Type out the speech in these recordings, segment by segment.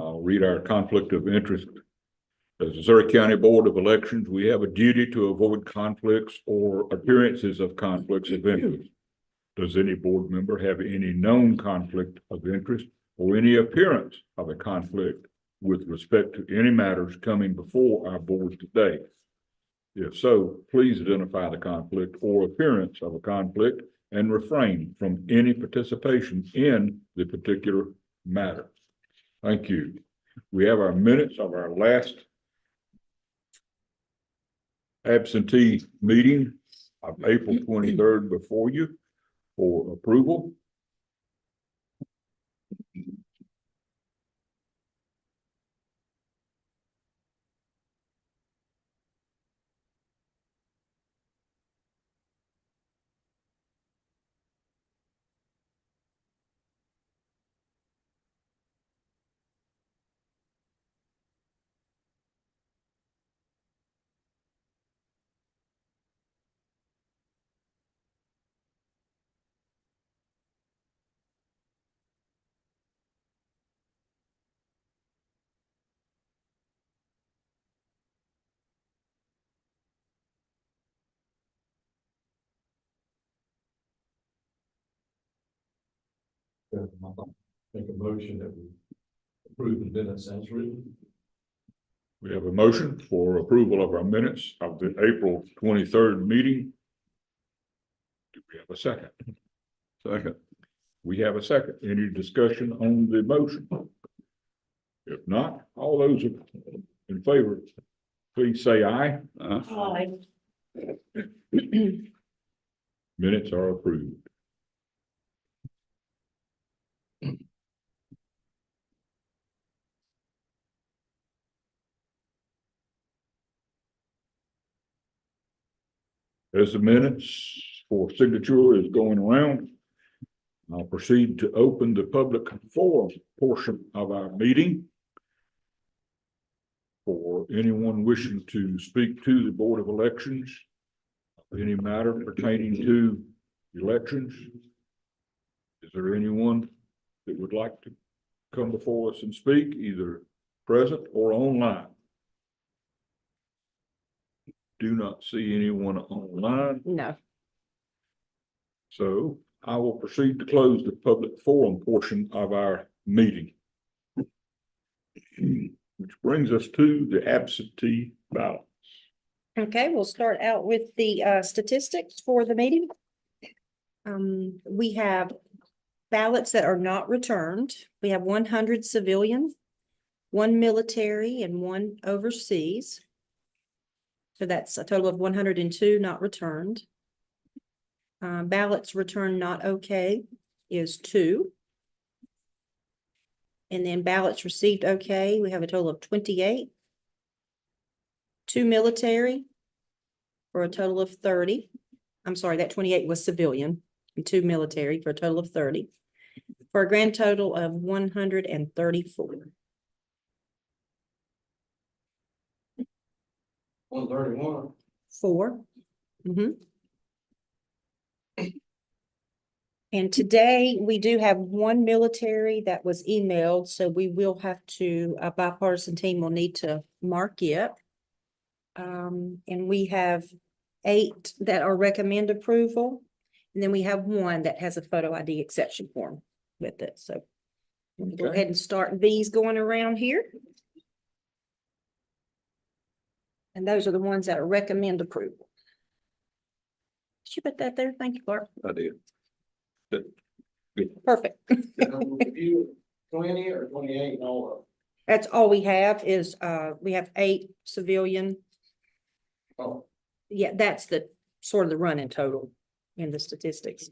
I'll read our conflict of interest. As the Surrey County Board of Elections, we have a duty to avoid conflicts or appearances of conflicts of interest. Does any board member have any known conflict of interest or any appearance of a conflict with respect to any matters coming before our board today? If so, please identify the conflict or appearance of a conflict and refrain from any participation in the particular matter. Thank you. We have our minutes of our last absentee meeting of April 23rd before you for approval. Make a motion that we approve the minutes as written. We have a motion for approval of our minutes of the April 23rd meeting. Do we have a second? Second. We have a second. Any discussion on the motion? If not, all those in favor, please say aye. Aye. Minutes are approved. As the minutes for signature is going around, I'll proceed to open the public forum portion of our meeting. For anyone wishing to speak to the Board of Elections, any matter pertaining to elections. Is there anyone that would like to come before us and speak, either present or online? Do not see anyone online. No. So I will proceed to close the public forum portion of our meeting. Which brings us to the absentee ballots. Okay, we'll start out with the statistics for the meeting. We have ballots that are not returned. We have 100 civilian, 1 military, and 1 overseas. So that's a total of 102 not returned. Ballots returned not okay is 2. And then ballots received okay, we have a total of 28. 2 military for a total of 30. I'm sorry, that 28 was civilian and 2 military for a total of 30. For a grand total of 134. 131. 4. And today we do have 1 military that was emailed, so we will have to, a bipartisan team will need to mark it. And we have 8 that are recommend approval. And then we have 1 that has a photo ID exception form with it. So we'll go ahead and start these going around here. And those are the ones that are recommend approval. Did you put that there? Thank you, Clark. I did. Perfect. 20 or 28 and all of That's all we have is, we have 8 civilian. them. Oh, Yeah, that's the sort of the run in total in the statistics.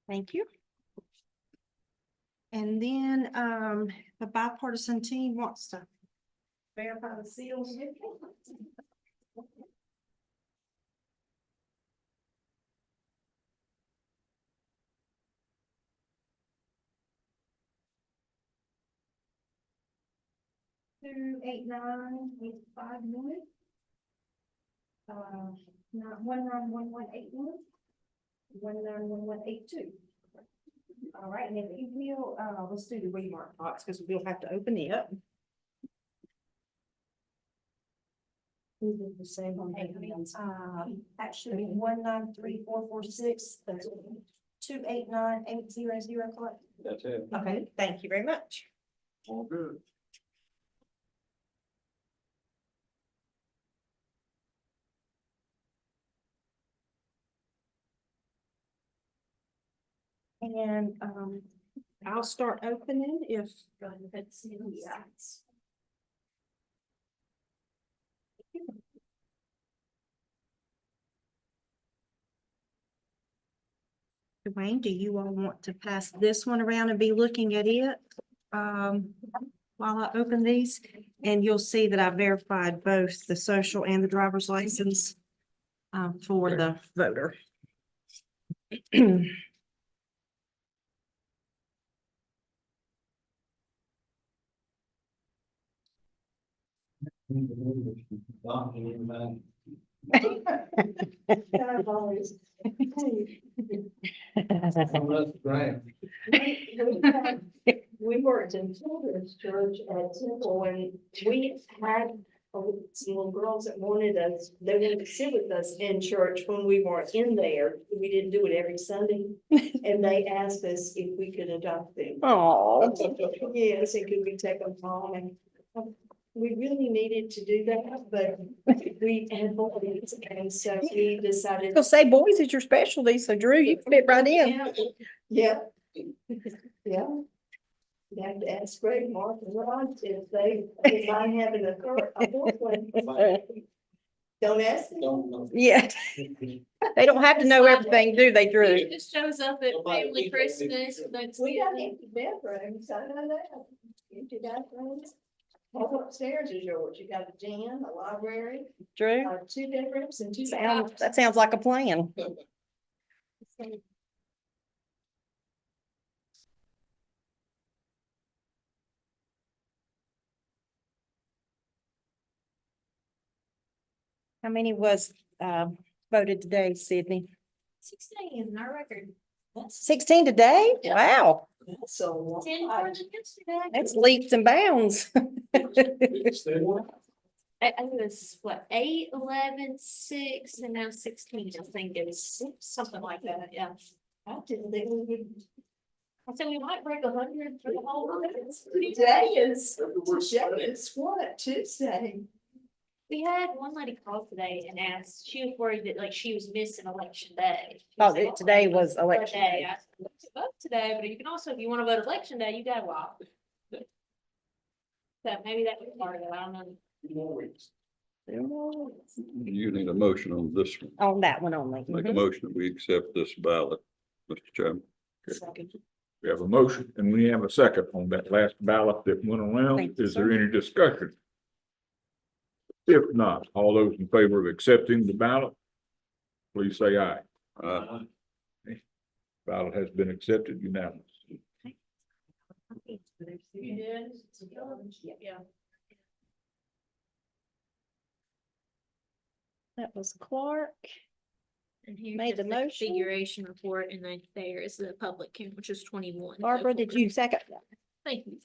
Thank you. And then, the bipartisan team wants to verify the seals. 28985 not 191181 191182. All right, and if you will, let's do the remark box because we'll have to open it. The same on actually 193446. 289800, correct? That's it. Okay, thank you very much. All good. And I'll start opening if. Go ahead, see the sides. Dwayne, do you all want to pass this one around and be looking at it? While I open these, and you'll see that I verified both the social and the driver's license for the voter. Right. We worked in children's church at Temple and we had some little girls that wanted us, they wanted to sit with us in church when we weren't in there. We didn't do it every Sunday. And they asked us if we could adopt them. Oh, Yes, and could we take them home and we really needed to do that, but we had boys, and so we decided. Gonna say boys is your specialty, so Drew, you fit right in. Yeah. Yeah. You have to ask Greg, Mark, and Rod if they mind having a fourth one. Don't ask them. Yeah, they don't have to know everything, do they, Drew? It just shows up at family Christmas. We got empty bedrooms, I know that. Empty bathrooms. All upstairs is yours. You got a gym, a library, Drew, 2 bedrooms and 2 that sounds like a plan. How many was voted today, Sydney? 16 in our record. 16 today? Wow, That's a lot. 10 more than yesterday. that's leaps and bounds. I think it was what, 8, 11, 6, and now 16. I think it was something like that. Yeah. I didn't think we would. I said we might break 100 for the whole month. Today is what, Tuesday? We had one lady call today and asked, she was worried that like she was missing election day. She Oh, said, today was election day. day. I said, "Let's vote today, but you can also, if you want to vote election day, you got to walk. So maybe that was part of it. I don't know. You need a motion on this one. On that one only. Make a Mhm. motion that we accept this ballot, Mr. Chairman. We have a motion and we have a second on that last ballot that went around. Thank you, Is there sir. any discussion? If not, all those in favor of accepting the ballot, please say aye. Ballot has been accepted unanimously. Yeah. That was Clark. And here's Made just the motion. configuration report, and then there is the public count, which is 21. Barbara, did you second? Thank you.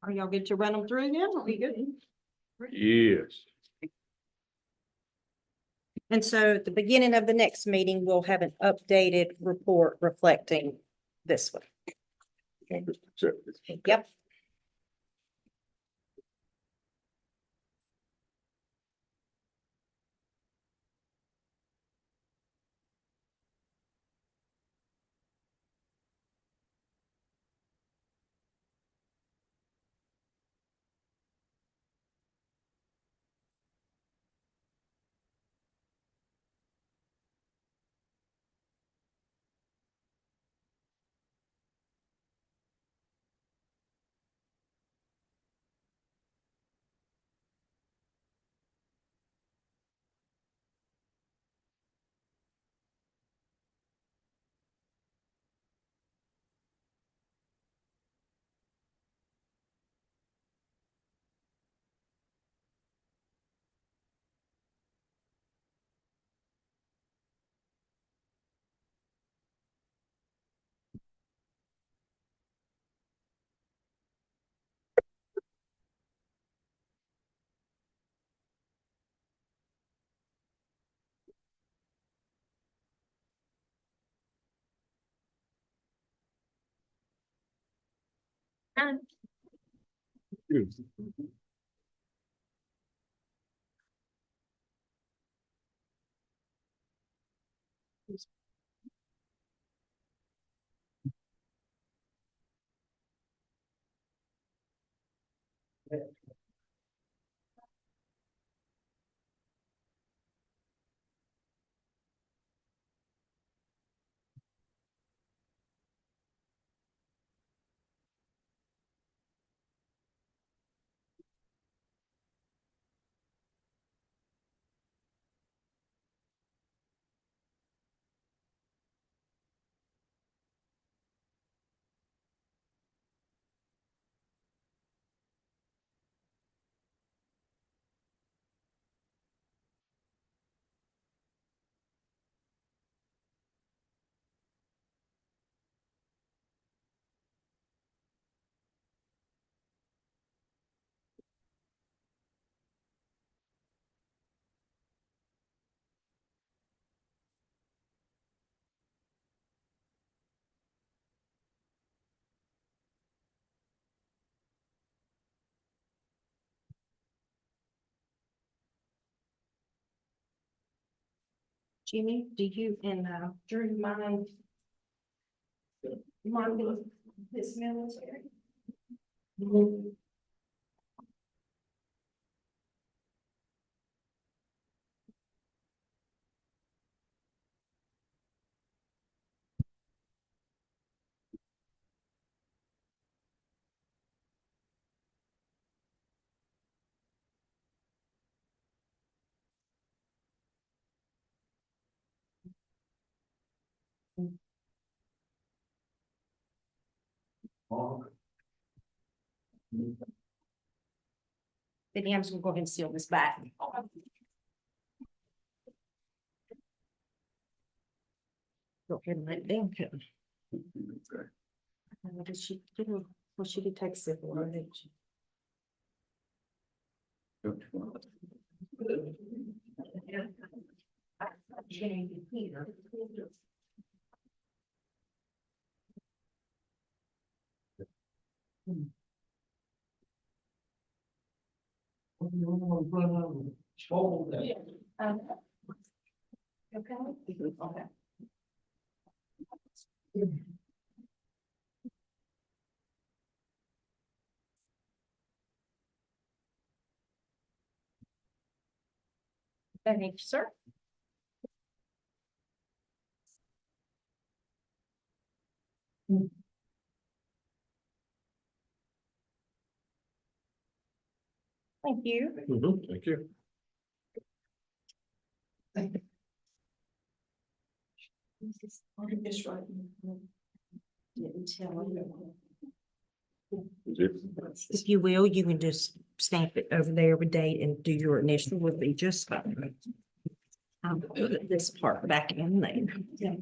Are y'all good to run them through now? Are we good? Yes. And so at the beginning of the next meeting, we'll have an updated report reflecting this one. Accepted. Yep. Jimmy, do you and Drew mind? Mind this military? Mark. Then I'm just gonna go ahead and seal this back. Go ahead and let them come. Okay. What did she do? Well, she did take civil, didn't she? Okay. Okay. Thank you, sir. Thank you. Thank you. Just right. Didn't tell you. If you will, you can just stamp it over there with date and do your initial would be just fine. I'll put this part back in there.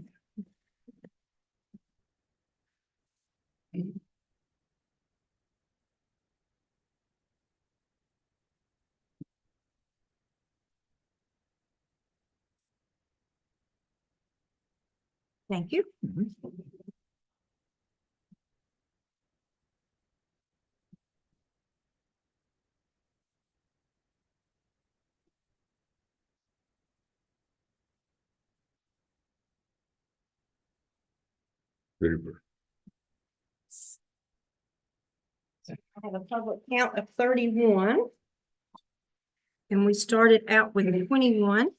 Thank you. Ready for- I have a public count of 31. And we started out with 21.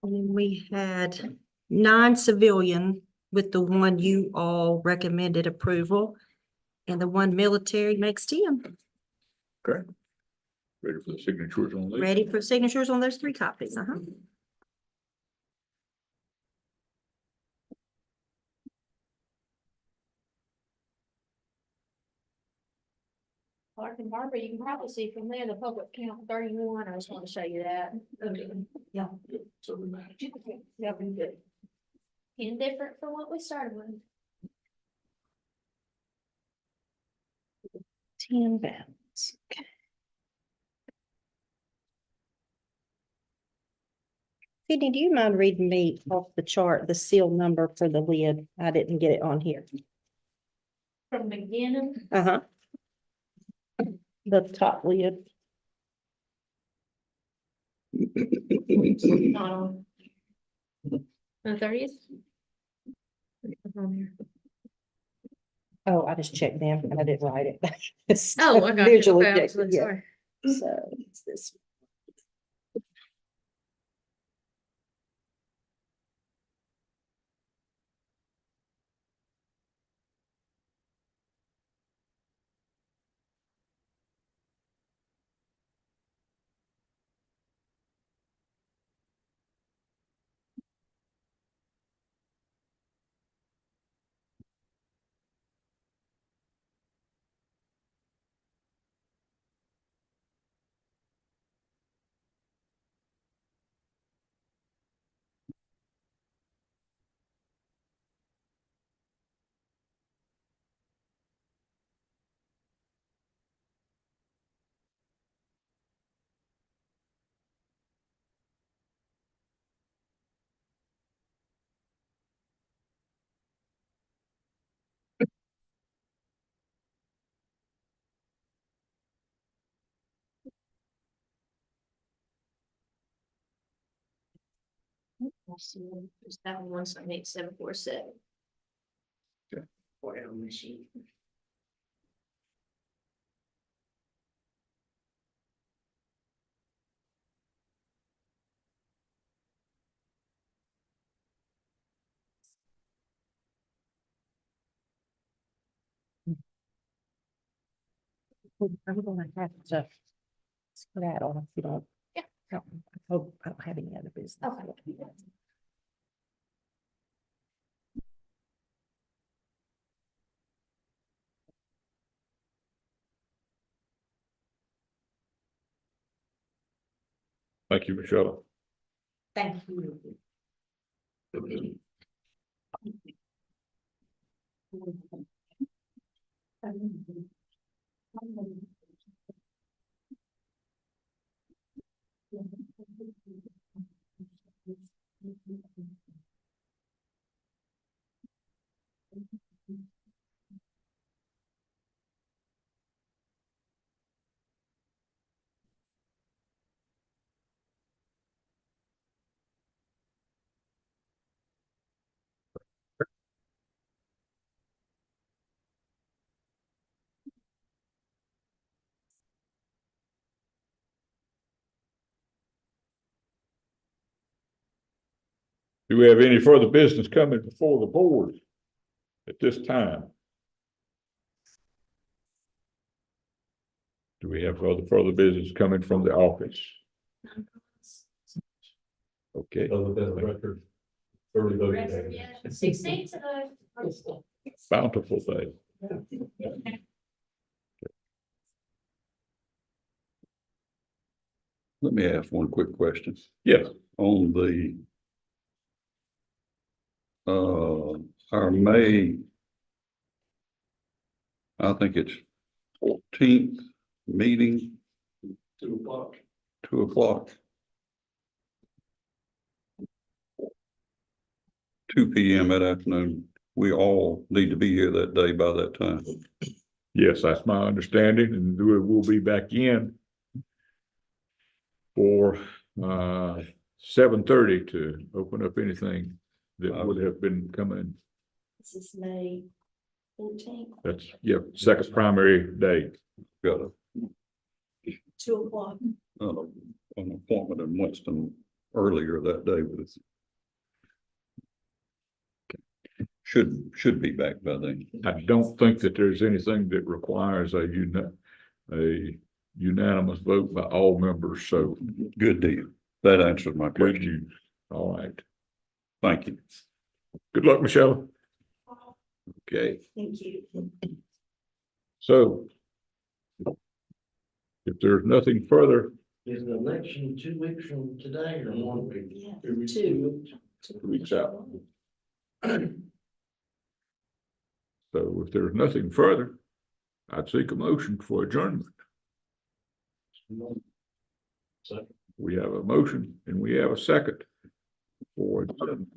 And we had 9 civilian with the one you all recommended approval. And the one military makes 10. Okay. Ready for the signatures on these? Ready for signatures on those 3 copies, uh-huh. Clark and Barbara, you can probably see from there the public count 31. I just want to show you that. Okay. Yeah. So we match. Yep, good. Indifferent from what we started with. 10 ballots. Okay. Sydney, do you mind reading me off the chart, the seal number for the lid? I didn't get it on here. From the beginning, Uh-huh. The top lid. not on. The 30th. Oh, I just checked them and I didn't write it. It's Oh, I got you. visually Okay, I was checked it, really yeah. sorry. So it's this. Just that 178,747. Okay. For our machine. I'm gonna have to skedaddle if you don't. Yeah. I don't have any other business. Okay. Thank you, Michelle. Thank you. Do we have any further business coming before the board at this time? Do we have further business coming from the office? Okay, Other than the record, early voting day. 16 today. bountiful day. Let me ask one quick question. Yes, On the our May, I think it's 14th meeting, 2:00. 2:00. 2 p.m. that afternoon. We all need to be here that day by that time. yes, that's my understanding, and we'll be back in for 7:30 to open up anything that would have been coming. This is May 14th, That's, yeah, second primary day. Got a 2:00. an appointment in Winston earlier that day with us. Should be back by then. I don't think that there's anything that requires a unanimous vote by all members, so Good deal. That answers my good question. news. All right. Thank you. Good luck, Michelle. Okay, Thank you. so if there's nothing further, Is the election 2 weeks from today or 1 week? Yeah, 2 weeks. 2. 2 weeks out. So if there's nothing further, I'd seek a motion for adjournment. Second. We have a motion and we have a second for adjournment.